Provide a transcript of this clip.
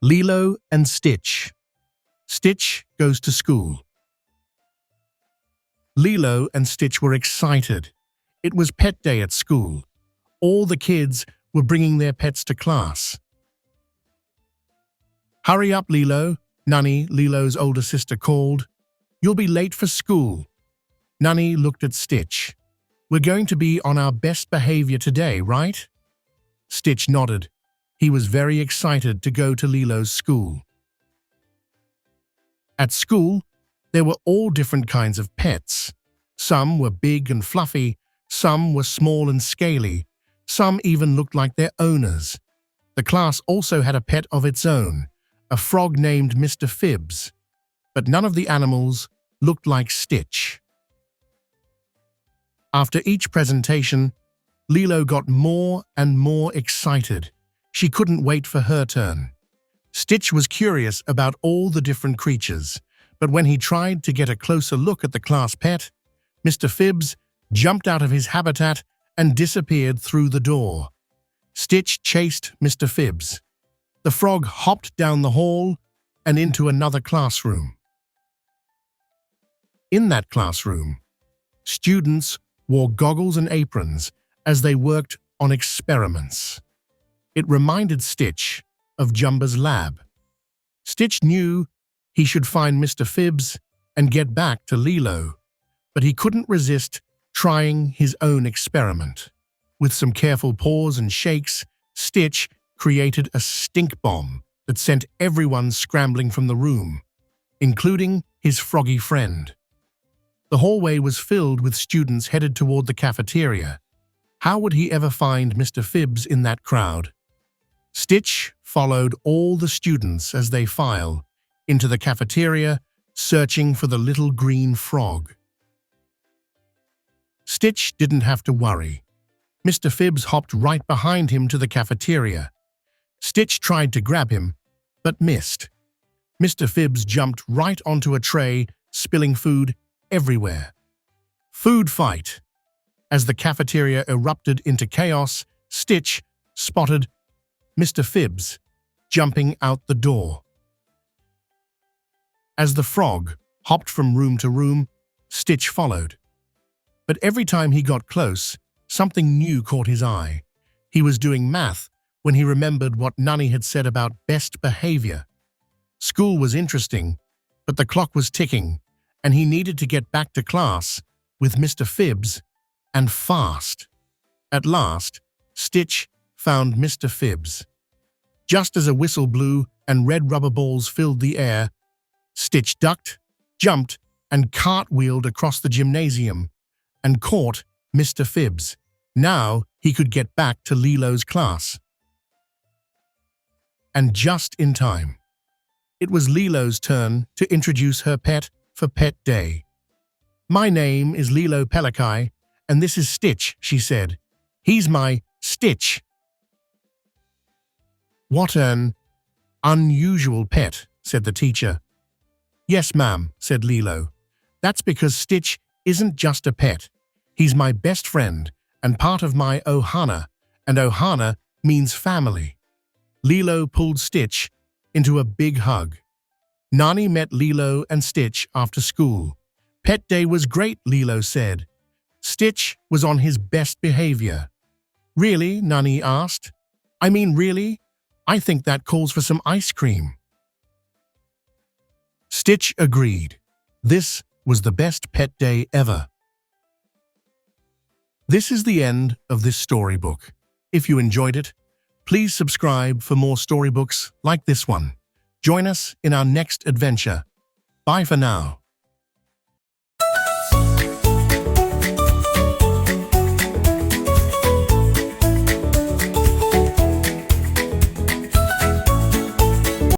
Lilo and Stitch. Stitch goes to school. Lilo and Stitch were excited. It was pet day at school. All the kids were bringing their pets to class. "Hurry up, Lilo," Nunny, Lilo's older sister, called. "You'll be late for school." Nunny looked at Stitch. "We're going to be on our best behavior today, right?" Stitch nodded. He was very excited to go to Lilo's school. At school, there were all different kinds of pets. Some were big and fluffy, some were small and scaly, some even looked like their owners. The class also had a pet of its own, a frog named Mr. Phibbs, but none of the animals looked like Stitch. After each presentation, Lilo got more and more excited. She couldn't wait for her turn. Stitch was curious about all the different creatures, but when he tried to get a closer look at the class pet, Mr. Phibbs jumped out of his habitat and disappeared through the door. Stitch chased Mr. Phibbs. The frog hopped down the hall and into another classroom. In that classroom, students wore goggles and aprons as they worked on experiments. It reminded Stitch of Jumba's lab. Stitch knew he should find Mr. Phibbs and get back to Lilo, but he couldn't resist trying his own experiment. With some careful paws and shakes, Stitch created a stink bomb that sent everyone scrambling from the room, including his froggy friend. The hallway was filled with students headed toward the cafeteria. How would he ever find Mr. Phibbs in that crowd? Stitch followed all the students as they filed into the cafeteria, searching for the little green frog. Stitch didn't have to worry. Mr. Phibbs hopped right behind him to the cafeteria. Stitch tried to grab him, but missed. Mr. Phibbs jumped right onto a tray, spilling food everywhere. Food fight. As the cafeteria erupted into chaos, Stitch spotted Mr. Phibbs jumping out the door. As the frog hopped from room to room, Stitch followed. But every time he got close, something new caught his eye. He was doing math when he remembered what Nunny had said about best behavior. School was interesting, but the clock was ticking, and he needed to get back to class with Mr. Phibbs, and fast. At last, Stitch found Mr. Phibbs. Just as a whistle blew and red rubber balls filled the air, Stitch ducked, jumped, and cartwheeled across the gymnasium and caught Mr. Phibbs. Now he could get back to Lilo's class. And just in time. It was Lilo's turn to introduce her pet for Pet Day. "My name is Lilo Pelikai, and this is Stitch," she said. "He's my Stitch." "What an unusual pet," said the teacher. "Yes, ma'am," said Lilo. "That's because Stitch isn't just a pet. He's my best friend and part of my Ohana, and Ohana means family." Lilo pulled Stitch into a big hug. Nani met Lilo and Stitch after school. "Pet Day was great," Lilo said. "Stitch was on his best behavior." "Really?" Nani asked. "I mean, really? I think that calls for some ice cream." Stitch agreed. This was the best pet day ever. This is the end of this storybook. If you enjoyed it, please subscribe for more storybooks like this one. Join us in our next adventure. Bye for now.